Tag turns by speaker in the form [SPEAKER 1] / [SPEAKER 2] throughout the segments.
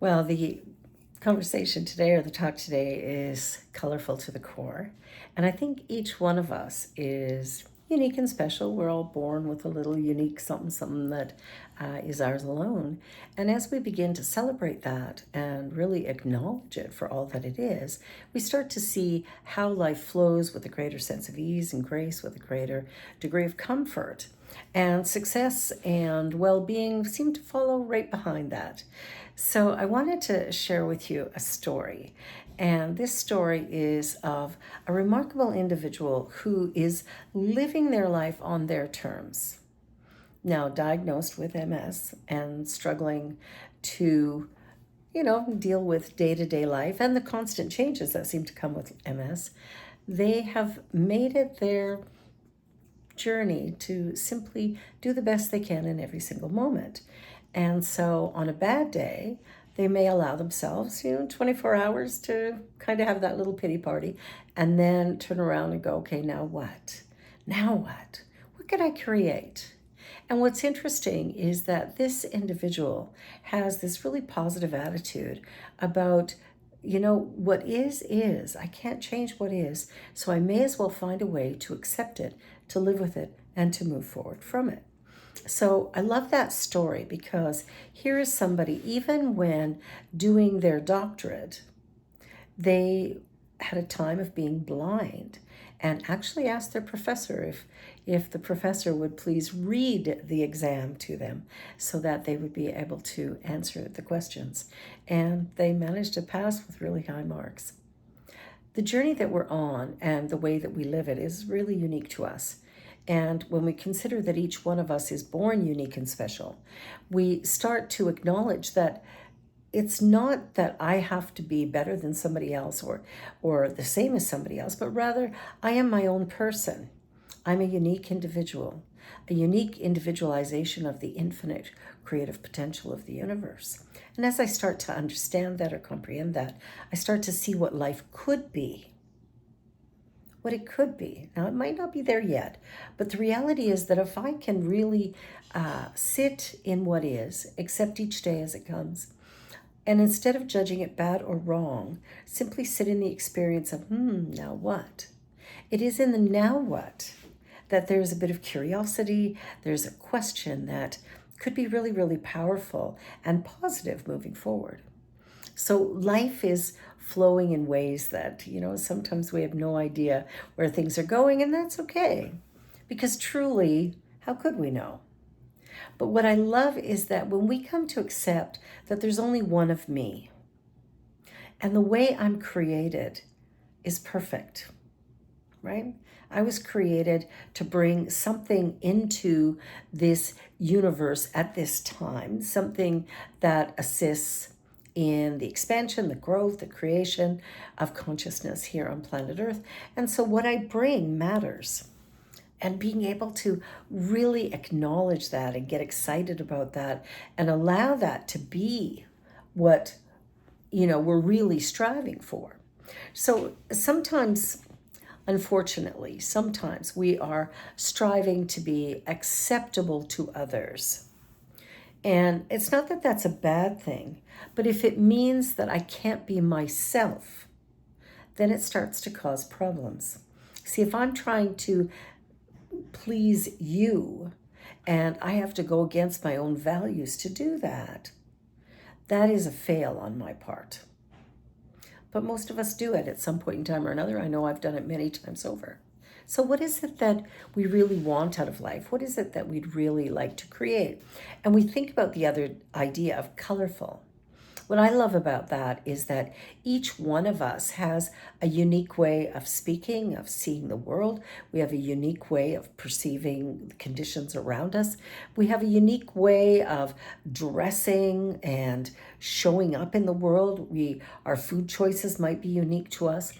[SPEAKER 1] Well, the conversation today or the talk today is colorful to the core. And I think each one of us is unique and special. We're all born with a little unique something that is ours alone. And as we begin to celebrate that and really acknowledge it for all that it is, we start to see how life flows with a greater sense of ease and grace, with a greater degree of comfort. And success and well being seem to follow right behind that. So, I wanted to share with you a story. And this story is of a remarkable individual who is living their life on their terms. Now, diagnosed with MS and struggling to, deal with day to day life and the constant changes that seem to come with MS, they have made it their journey to simply do the best they can in every single moment. And so on a bad day, they may allow themselves, 24 hours to kind of have that little pity party and then turn around and go, okay, now what? Now what? What can I create? And what's interesting is that this individual has this really positive attitude about, what is. I can't change what is. So I may as well find a way to accept it, to live with it, and to move forward from it. So I love that story because here is somebody, even when doing their doctorate, they had a time of being blind and actually asked their professor if the professor would please read the exam to them so that they would be able to answer the questions. And they managed to pass with really high marks. The journey that we're on and the way that we live it is really unique to us. And when we consider that each one of us is born unique and special, we start to acknowledge that it's not that I have to be better than somebody else or the same as somebody else, but rather I am my own person. I'm a unique individual, a unique individualization of the infinite creative potential of the universe. And as I start to understand that or comprehend that, I start to see what life could be. What it could be. Now, it might not be there yet, but the reality is that if I can really sit in what is, accept each day as it comes, and instead of judging it bad or wrong, simply sit in the experience of, now what? It is in the now what that there's a bit of curiosity, there's a question that could be really, really powerful and positive moving forward. So life is flowing in ways that, sometimes we have no idea where things are going, and that's okay. Because truly, how could we know? But what I love is that when we come to accept that there's only one of me, and the way I'm created is perfect, right? I was created to bring something into this universe at this time, something that assists in the expansion, the growth, the creation of consciousness here on planet Earth. And so what I bring matters. And being able to really acknowledge that and get excited about that and allow that to be what, we're really striving for. So sometimes, unfortunately, sometimes we are striving to be acceptable to others. And it's not that that's a bad thing, but if it means that I can't be myself, then it starts to cause problems. See, if I'm trying to please you and I have to go against my own values to do that, that is a fail on my part. But most of us do it at some point in time or another. I know I've done it many times over. So what is it that we really want out of life? What is it that we'd really like to create? And we think about the other idea of colorful. What I love about that is that each one of us has a unique way of speaking, of seeing the world. We have a unique way of perceiving the conditions around us. We have a unique way of dressing and showing up in the world. Our food choices might be unique to us.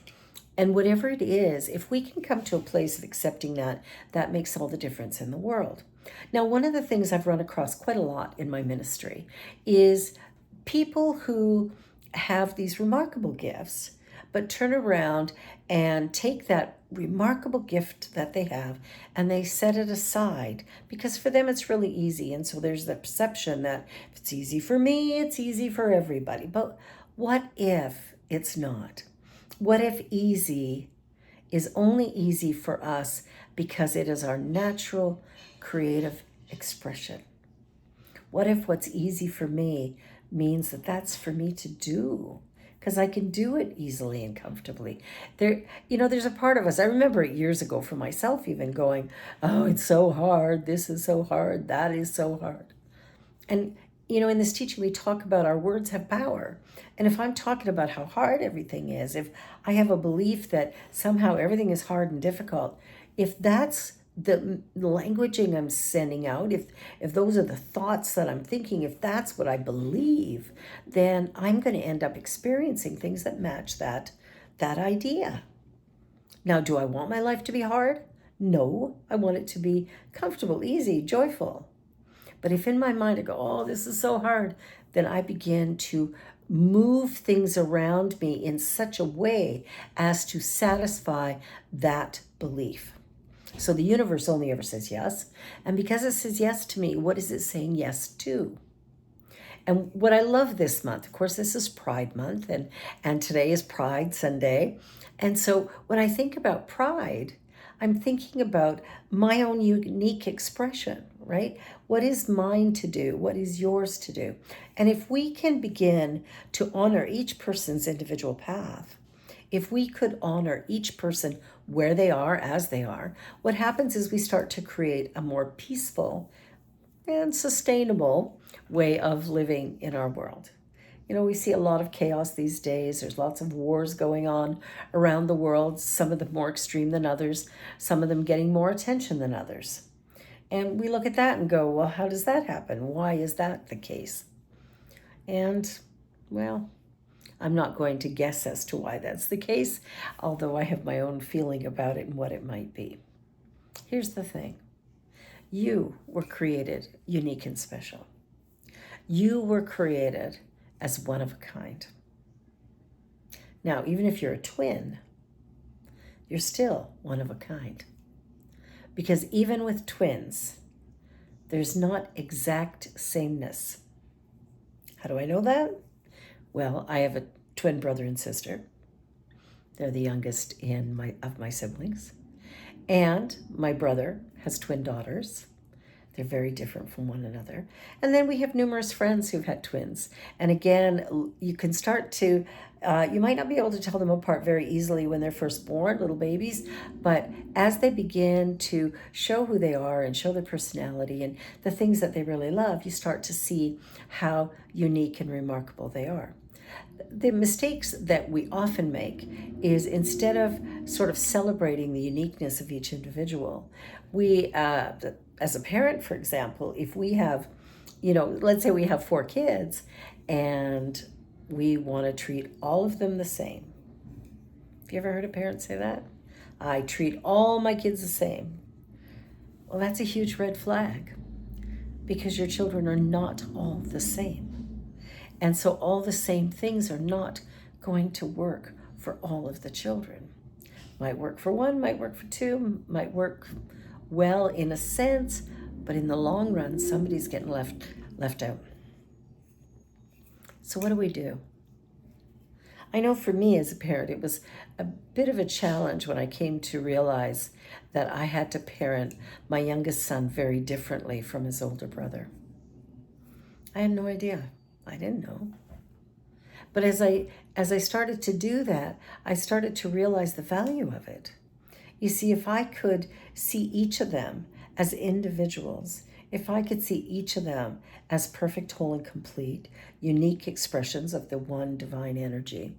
[SPEAKER 1] And whatever it is, if we can come to a place of accepting that, that makes all the difference in the world. Now, one of the things I've run across quite a lot in my ministry is people who have these remarkable gifts, but turn around and take that remarkable gift that they have, and they set it aside because for them it's really easy. And so there's the perception that if it's easy for me, it's easy for everybody. But what if it's not? What if easy is only easy for us because it is our natural creative expression? What if what's easy for me means that that's for me to do? Because I can do it easily and comfortably. There's a part of us, I remember it years ago for myself even going, oh, it's so hard. This is so hard. That is so hard. And, in this teaching, we talk about our words have power. And if I'm talking about how hard everything is, if I have a belief that somehow everything is hard and difficult, if that's the languaging I'm sending out, if those are the thoughts that I'm thinking, if that's what I believe, then I'm going to end up experiencing things that match that idea. Now, do I want my life to be hard? No, I want it to be comfortable, easy, joyful. But if in my mind I go, oh, this is so hard, then I begin to move things around me in such a way as to satisfy that belief. So the universe only ever says yes. And because it says yes to me, what is it saying yes to? And what I love this month, of course, this is Pride Month, and today is Pride Sunday. And so when I think about pride, I'm thinking about my own unique expression, right? What is mine to do? What is yours to do? And if we can begin to honor each person's individual path, if we could honor each person where they are, as they are, what happens is we start to create a more peaceful and sustainable way of living in our world. We see a lot of chaos these days. There's lots of wars going on around the world, some of them more extreme than others, some of them getting more attention than others. And we look at that and go, well, how does that happen? Why is that the case? And, well, I'm not going to guess as to why that's the case, although I have my own feeling about it and what it might be. Here's the thing. You were created unique and special. You were created as one of a kind. Now, even if you're a twin, you're still one of a kind. Because even with twins, there's not exact sameness. How do I know that? Well, I have a twin brother and sister. They're the youngest of my siblings. And my brother has twin daughters. They're very different from one another. And then we have numerous friends who've had twins. And again, you can start to, you might not be able to tell them apart very easily when they're first born, little babies, but as they begin to show who they are and show their personality and the things that they really love, you start to see how unique and remarkable they are. The mistakes that we often make is instead of sort of celebrating the uniqueness of each individual, we, as a parent, for example, if we have, let's say we have 4 kids and we want to treat all of them the same. Have you ever heard a parent say that? I treat all my kids the same. Well, that's a huge red flag because your children are not all the same. And so all the same things are not going to work for all of the children. Might work for one, might work for 2, might work well in a sense, but in the long run, somebody's getting left out. So what do? I know for me as a parent, it was a bit of a challenge when I came to realize that I had to parent my youngest son very differently from his older brother. I had no idea. I didn't know. But as I started to do that, I started to realize the value of it. You see, if I could see each of them as individuals, if I could see each of them as perfect, whole, and complete, unique expressions of the one divine energy,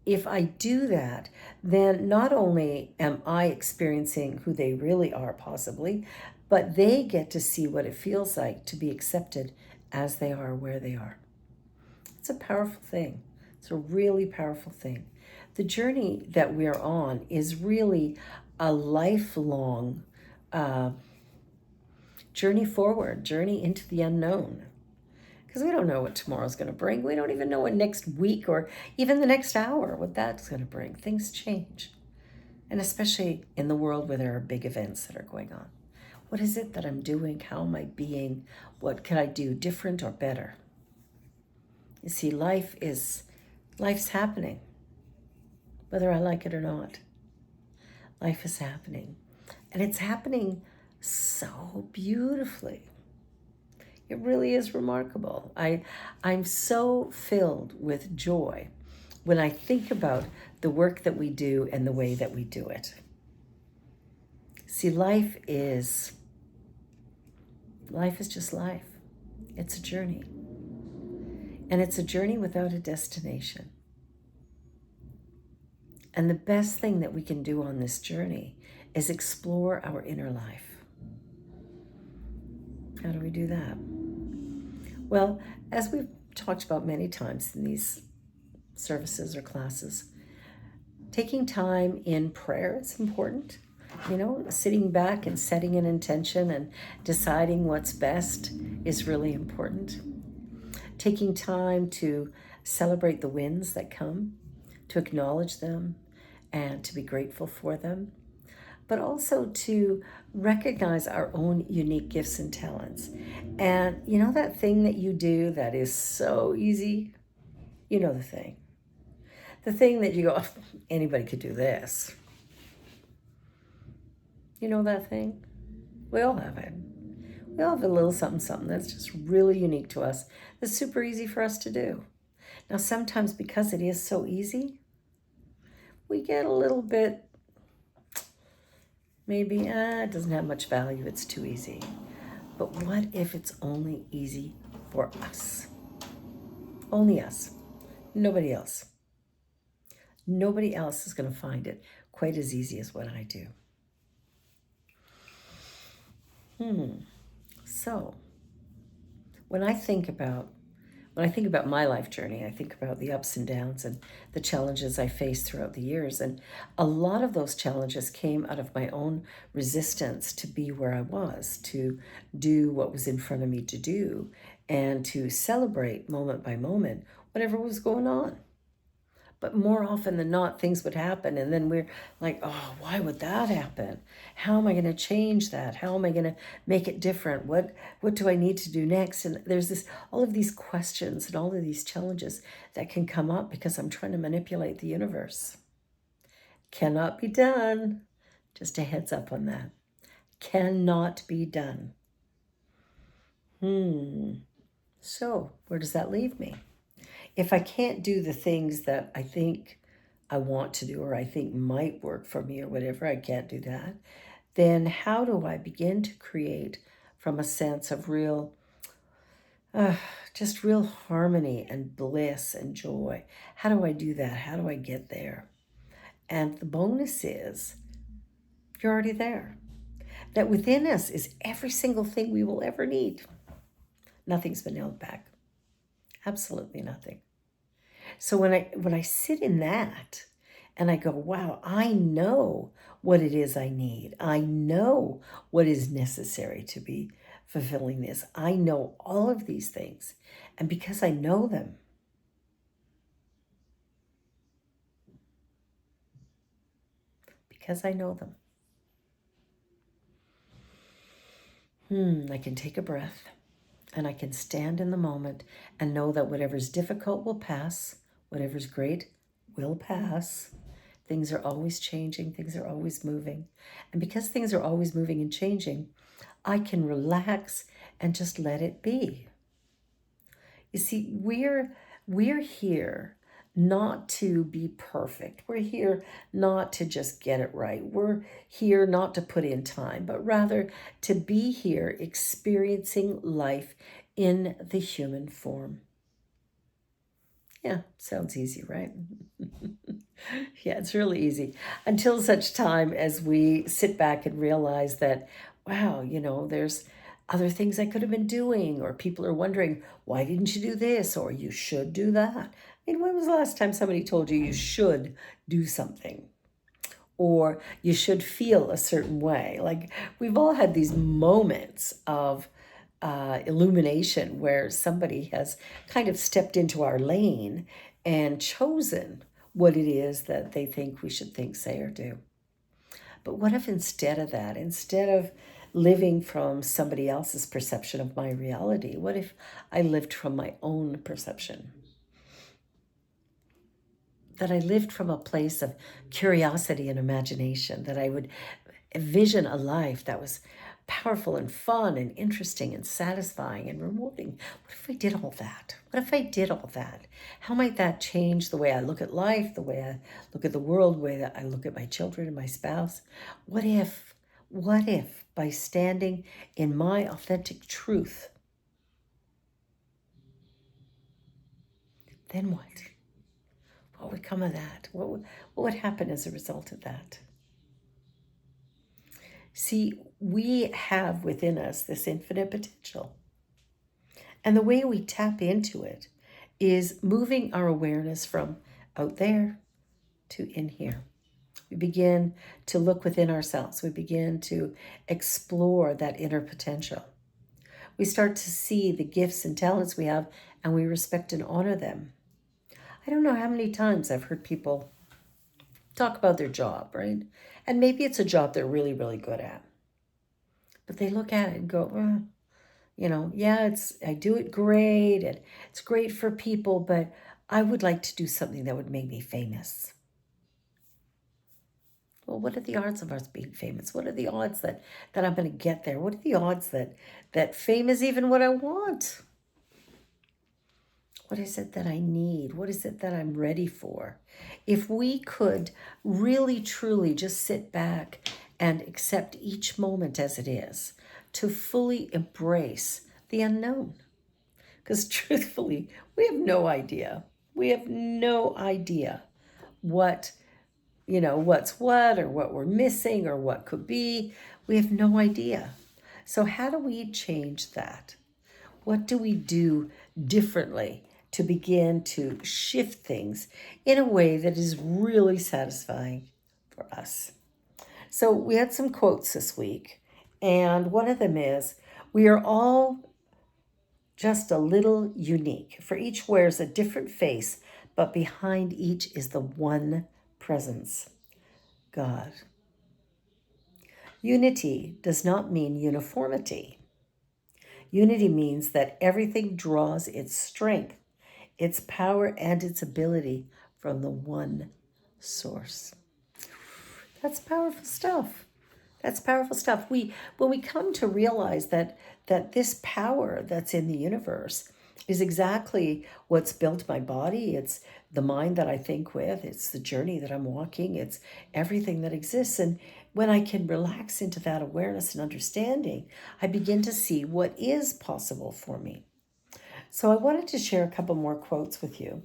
[SPEAKER 1] if I do that, then not only am I experiencing who they really are, possibly, but they get to see what it feels like to be accepted as they are, where they are. It's a powerful thing. It's a really powerful thing. The journey that we're on is really a lifelong journey forward, journey into the unknown. Because we don't know what tomorrow's going to bring. We don't even know what next week or even the next hour, what that's going to bring. Things change. And especially in the world where there are big events that are going on. What is it that I'm doing? How am I being? What can I do different or better? You see, life's happening, whether I like it or not. Life is happening. And it's happening so beautifully. It really is remarkable. I'm so filled with joy when I think about the work that we do and the way that we do it. See, life is just life. It's a journey. And it's a journey without a destination. And the best thing that we can do on this journey is explore our inner life. How do we do that? Well, as we've talked about many times in these services or classes, taking time in prayer is important. Sitting back and setting an intention and deciding what's best is really important. Taking time to celebrate the wins that come, to acknowledge them, and to be grateful for them, but also to recognize our own unique gifts and talents. And that thing that you do that is so easy, the thing. The thing that you go, "Oh, anybody could do this." You know that thing? We all have it. We all have a little something, something that's just really unique to us, that's super easy for us to do. Now, sometimes because it is so easy, we get a little bit, maybe, it doesn't have much value, it's too easy. But what if it's only easy for us? Only us. Nobody else. Nobody else is going to find it quite as easy as what I do. So, when I think about my life journey, I think about the ups and downs and the challenges I faced throughout the years. And a lot of those challenges came out of my own resistance to be where I was, to do what was in front of me to do, and to celebrate moment by moment whatever was going on. But more often than not, things would happen. And then we're like, oh, why would that happen? How am I going to change that? How am I going to make it different? What do I need to do next? And there's all of these questions and all of these challenges that can come up because I'm trying to manipulate the universe. Cannot be done. Just a heads up on that. Cannot be done. So where does that leave me? If I can't do the things that I think I want to do or I think might work for me or whatever, I can't do that, then how do I begin to create from a sense of real harmony and bliss and joy? How do I do that? How do I get there? And the bonus is you're already there. That within us is every single thing we will ever need. Nothing's been held back. Absolutely nothing. So when I sit in that and I go, wow, I know what it is I need. I know what is necessary to be fulfilling this. I know all of these things. And because I know them, I can take a breath and I can stand in the moment and know that whatever's difficult will pass, whatever's great will pass. Things are always changing, things are always moving. And because things are always moving and changing, I can relax and just let it be. You see, we're here not to be perfect. We're here not to just get it right. We're here not to put in time, but rather to be here experiencing life in the human form. Yeah, sounds easy, right? Yeah, it's really easy. Until such time as we sit back and realize that, wow, there's other things I could have been doing, or people are wondering, why didn't you do this? Or you should do that. I mean, when was the last time somebody told you should do something? Or you should feel a certain way? Like, we've all had these moments of illumination where somebody has kind of stepped into our lane and chosen what it is that they think we should think, say, or do. But what if instead of that, instead of living from somebody else's perception of my reality, what if I lived from my own perception? That I lived from a place of curiosity and imagination, that I would envision a life that was powerful and fun and interesting and satisfying and rewarding. What if I did all that? What if I did all that? How might that change the way I look at life, the way I look at the world, the way that I look at my children and my spouse? What if by standing in my authentic truth, then what? What would come of that? What would happen as a result of that? See, we have within us this infinite potential. And the way we tap into it is moving our awareness from out there to in here. We begin to look within ourselves. We begin to explore that inner potential. We start to see the gifts and talents we have, and we respect and honor them. I don't know how many times I've heard people talk about their job, right? And maybe it's a job they're really, really good at. But they look at it and go, yeah, I do it great and it's great for people, but I would like to do something that would make me famous. Well, what are the odds of us being famous? What are the odds that I'm going to get there? What are the odds that fame is even what I want? What is it that I need? What is it that I'm ready for? If we could really, truly just sit back and accept each moment as it is, to fully embrace the unknown. Because truthfully, we have no idea. We have no idea what, what's what or what we're missing or what could be. We have no idea. So how do we change that? What do we do differently to begin to shift things in a way that is really satisfying for us? So we had some quotes this week, and one of them is, we are all just a little unique, for each wears a different face, but behind each is the one presence, God. Unity does not mean uniformity. Unity means that everything draws its strength, its power, and its ability from the one source. That's powerful stuff. That's powerful stuff. When we come to realize that this power that's in the universe is exactly what's built my body, it's the mind that I think with, it's the journey that I'm walking, it's everything that exists. And when I can relax into that awareness and understanding, I begin to see what is possible for me. So I wanted to share a couple more quotes with you.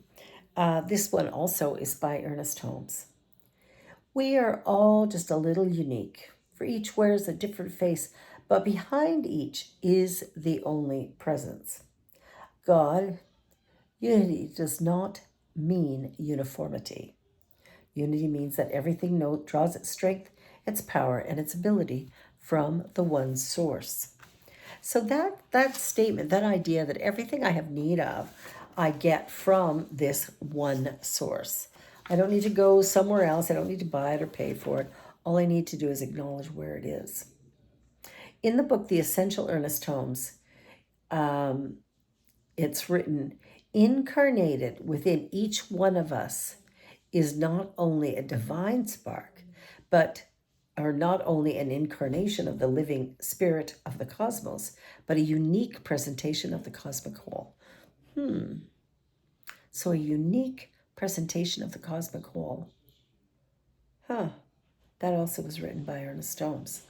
[SPEAKER 1] This one also is by Ernest Holmes. We are all just a little unique, for each wears a different face, but behind each is the only presence, God. Unity does not mean uniformity. Unity means that everything draws its strength, its power, and its ability from the one source. So that statement, that idea that everything I have need of, I get from this one source. I don't need to go somewhere else. I don't need to buy it or pay for it. All I need to do is acknowledge where it is. In the book, The Essential Ernest Holmes, it's written, incarnated within each one of us is not only a divine spark, or not only an incarnation of the living spirit of the cosmos, but a unique presentation of the cosmic whole. So a unique presentation of the cosmic whole. That also was written by Ernest Holmes.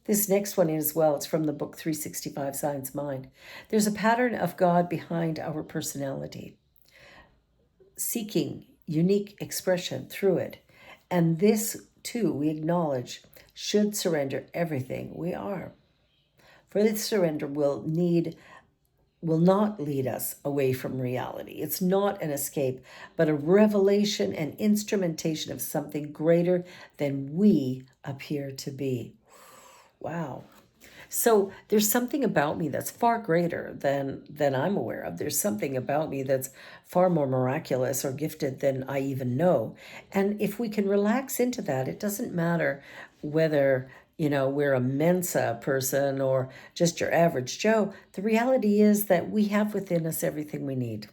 [SPEAKER 1] This next one as well, it's from the book 365 Science Mind. There's a pattern of God behind our personality, seeking unique expression through it. And this, too, we acknowledge, should surrender everything we are. For this surrender will not lead us away from reality. It's not an escape, but a revelation and instrumentation of something greater than we appear to be. Wow. So there's something about me that's far greater than I'm aware of. There's something about me that's far more miraculous or gifted than I even know. And if we can relax into that, it doesn't matter whether, we're a Mensa person or just your average Joe. The reality is that we have within us everything we need.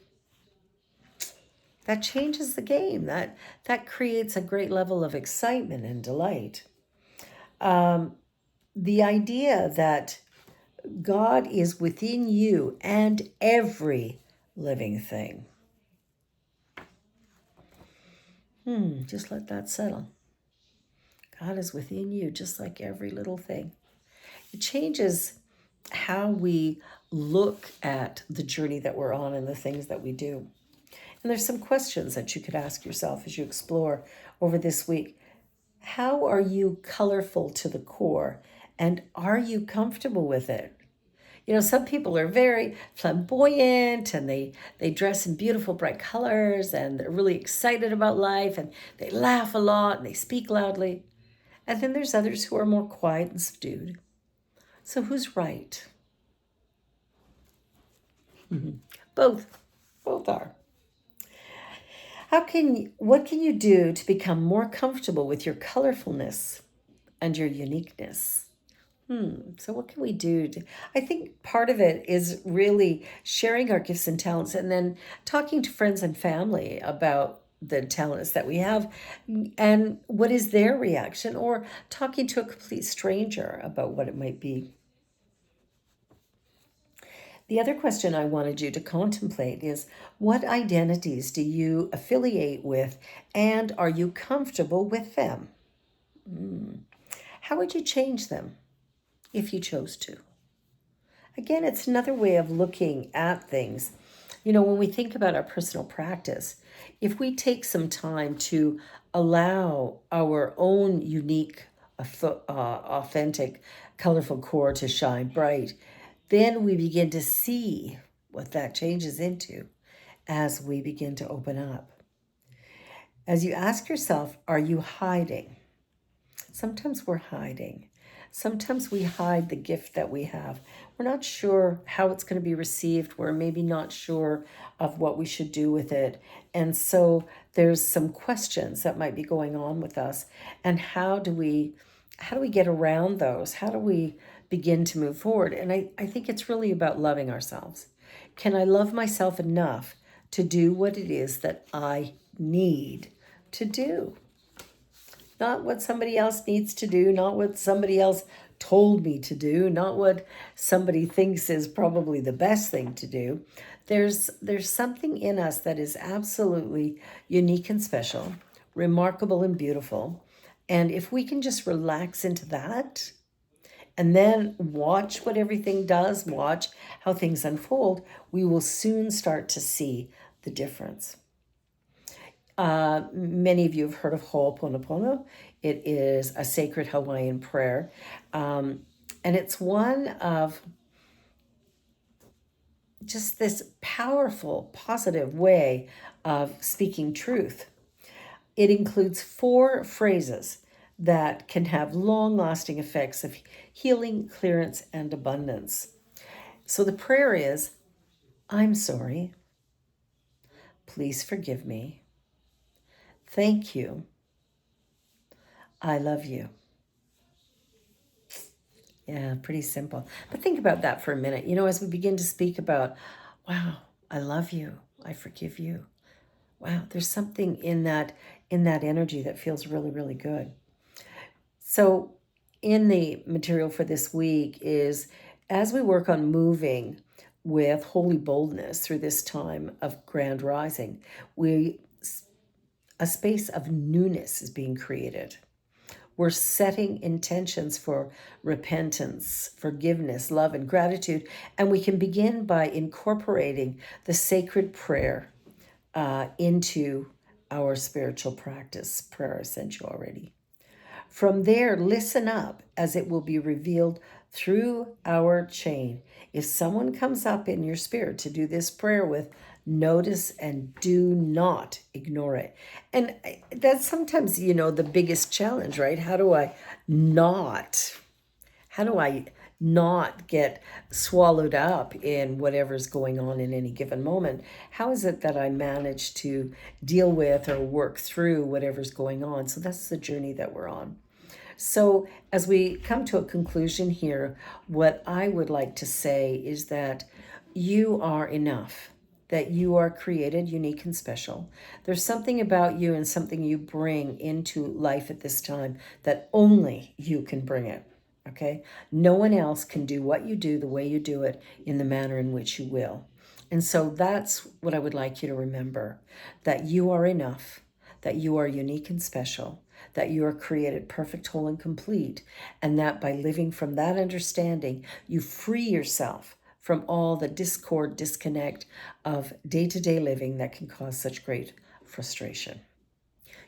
[SPEAKER 1] That changes the game. That creates a great level of excitement and delight. The idea that God is within you and every living thing. Just let that settle. God is within you, just like every little thing. It changes how we look at the journey that we're on and the things that we do. And there's some questions that you could ask yourself as you explore over this week. How are you colorful to the core? And are you comfortable with it? Some people are very flamboyant and they dress in beautiful, bright colors and they're really excited about life and they laugh a lot and they speak loudly. And then there's others who are more quiet and subdued. So who's right? Both. Both are. What can you do to become more comfortable with your colorfulness and your uniqueness? So what can we do? I think part of it is really sharing our gifts and talents and then talking to friends and family about the talents that we have and what is their reaction, or talking to a complete stranger about what it might be. The other question I wanted you to contemplate is, what identities do you affiliate with and are you comfortable with them? How would you change them if you chose to? Again, it's another way of looking at things. When we think about our personal practice, if we take some time to allow our own unique, authentic, colorful core to shine bright, then we begin to see what that changes into as we begin to open up. As you ask yourself, are you hiding? Sometimes we're hiding. Sometimes we hide the gift that we have. We're not sure how it's going to be received. We're maybe not sure of what we should do with it. And so there's some questions that might be going on with us. And how do we get around those? How do we begin to move forward? And I think it's really about loving ourselves. Can I love myself enough to do what it is that I need to do? Not what somebody else needs to do, not what somebody else told me to do, not what somebody thinks is probably the best thing to do. There's something in us that is absolutely unique and special, remarkable and beautiful. And if we can just relax into that and then watch what everything does, watch how things unfold, we will soon start to see the difference. Many of you have heard of Ho'oponopono. It is a sacred Hawaiian prayer. And it's one of just this powerful, positive way of speaking truth. It includes 4 phrases that can have long-lasting effects of healing, clearance, and abundance. So the prayer is, I'm sorry. Please forgive me. Thank you. I love you. Yeah, pretty simple. But think about that for a minute. As we begin to speak about, wow, I love you. I forgive you. Wow, there's something in that energy that feels really, really good. So in the material for this week is, as we work on moving with holy boldness through this time of grand rising, a space of newness is being created. We're setting intentions for repentance, forgiveness, love, and gratitude. And we can begin by incorporating the sacred prayer into our spiritual practice. Prayer I sent you already. From there, listen up as it will be revealed through our chain. If someone comes up in your spirit to do this prayer with, notice and do not ignore it. And that's sometimes, the biggest challenge, right? How do I not get swallowed up in whatever's going on in any given moment? How is it that I manage to deal with or work through whatever's going on? So that's the journey that we're on. So, as we come to a conclusion here, what I would like to say is that you are enough, that you are created, unique, and special. There's something about you and something you bring into life at this time that only you can bring it. Okay? No one else can do what you do the way you do it in the manner in which you will. And so that's what I would like you to remember, that you are enough, that you are unique and special, that you are created perfect, whole, and complete, and that by living from that understanding, you free yourself from all the discord, disconnect of day to day living that can cause such great frustration.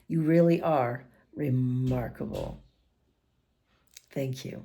[SPEAKER 1] You really are remarkable. Thank you.